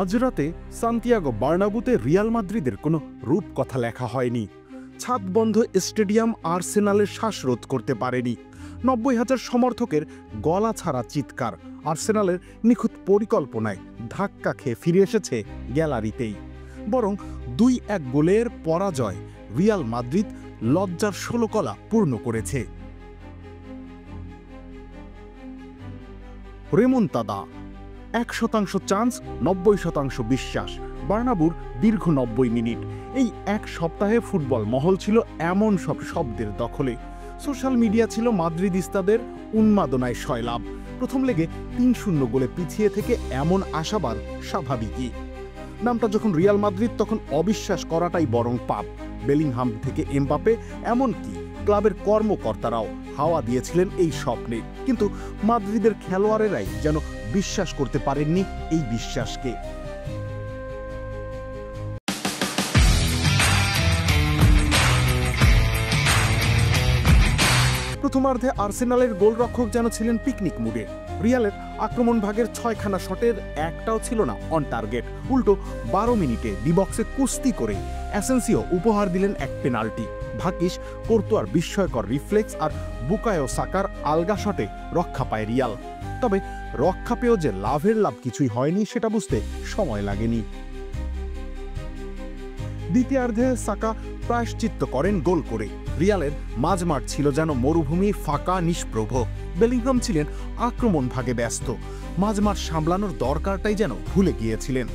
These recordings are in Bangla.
আজ রাতে সান্তিয়াগো বার্নাবুতে রিয়াল মাদ্রিদের কোনো রূপকথা লেখা হয়নি। ছাদবন্ধ স্টেডিয়াম আর্সেনালের শ্বাসরোধ করতে পারেনি। ৯০,০০০ সমর্থকের গলা ছাড়া চিৎকার আর্সেনালের নিখুঁত পরিকল্পনায় ধাক্কা খেয়ে ফিরে এসেছে গ্যালারিতেই। বরং ২-১ গোলের পরাজয় রিয়াল মাদ্রিদ লজ্জার ১৬ কলা পূর্ণ করেছে। রেমন্তাদা, ১% চান্স, ৯০% বিশ্বাস। বার্নাবুর দীর্ঘ ৯০ মিনিট। এই এক সপ্তাহে ফুটবল মহল ছিল এমন সব শব্দের দখলে। সোশ্যাল মিডিয়া ছিল মাদ্রিদিস্তাদের উন্মাদনায় সয়লাভ। প্রথম লেগে ৩-০ গোলে পিছিয়ে থেকে এমন আশাবাদ স্বাভাবিকই। নামটা যখন রিয়াল মাদ্রিদ তখন অবিশ্বাস করাটাই বরং পাপ। বেলিংহাম থেকে এমবাপে এমনকি ক্লাবের কর্মকর্তারাও হাওয়া দিয়েছিলেন এই স্বপ্নে। কিন্তু মাদ্রিদের খেলোয়াড়েরাই যেন বিশ্বাস করতে পারেননি এই বিশ্বাসকে। প্রথমার্ধে আর্সেনালের গোলরক্ষক যেন ছিলেন পিকনিক মুডে। রিয়ালের আক্রমণ ভাগের ৬খানা শটের একটাও ছিল না অন টার্গেট। উল্টো ১২ মিনিটে ডিবক্সে কুস্তি করে অ্যাসেন্সিও উপহার দিলেন এক পেনাল্টি। ভাগ্যিস কোর্তোয়ার বিস্ময়কর রিফ্লেক্স আর বুকায়ো সাকার আলগা শটে রক্ষা পায় রিয়াল। তবে রক্ষা পেয়েও যে লাভের লাভ কিছুই হয়নি সেটা বুঝতে সময় লাগেনি। দ্বিতীয়ার্ধে সাকা প্রায়শ্চিত্ত করেন গোল করে। রিয়ালের মাঝমাঠ ছিল যেন মরুভূমি, ফাঁকা, নিষ্প্রভ। বেলিংহাম ছিলেন আক্রমণ ভাগে ব্যস্ত। মাঝমাঠ সামলানোর দরকারটাই যেন ভুলে গিয়েছিলেন।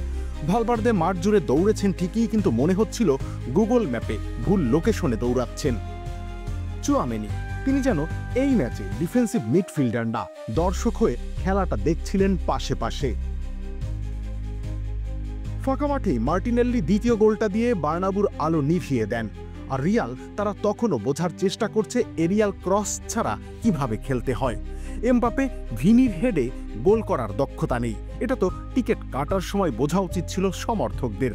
ভালভার্দে মাঠ জুড়ে দৌড়েছেন ঠিকই, কিন্তু মনে হচ্ছিল গুগল ম্যাপে ভুল লোকেশনে দৌড়াচ্ছেন। চুয়ামেনি, তিনি যেন এই ম্যাচে ডিফেন্সিভ মিডফিল্ডার না, দর্শক হয়ে খেলাটা দেখছিলেন পাশে পাশে। ফাঁকা মাঠে মার্টিনেল্লি দ্বিতীয় গোলটা দিয়ে বার্নাবুর আলো নিভিয়ে দেন। আর রিয়াল তারা তখনও বোঝার চেষ্টা করছে এরিয়াল ক্রস ছাড়া কিভাবে খেলতে হয়। এমবাপে ভিনির হেডে গোল করার দক্ষতা নেই, এটা তো টিকিট কাটার সময় বোঝা উচিত ছিল সমর্থকদের।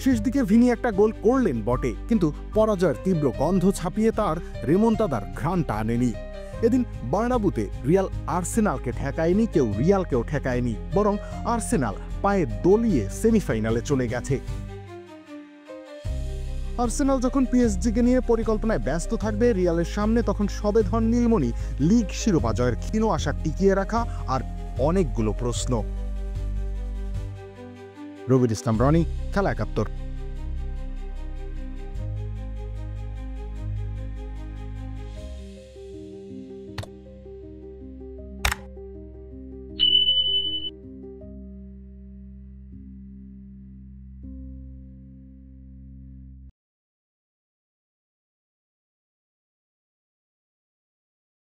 শেষ দিকে ভিনি একটা গোল করলেন বটে, কিন্তু পরাজয়ের তীব্র গন্ধ ছাপিয়ে তার রেমন্তাদার ঘ্রাণটা আনেনি। এদিন বার্নাবুতে রিয়াল আর্সেনালকে ঠেকায়নি, কেউ রিয়ালকেও ঠেকায়নি, বরং আর্সেনাল পায়ে দলিয়ে সেমিফাইনালে চলে গেছে। আর্সেনাল যখন পিএসজিকে নিয়ে পরিকল্পনায় ব্যস্ত থাকবে রিয়ালের সামনে তখন সবেধন নীলমণি লিগ শিরোপা জয়ের ক্ষীণ আশা টিকিয়ে রাখা আর অনেকগুলো প্রশ্ন। রবির ইসলাম রনি, খেলা ৭১।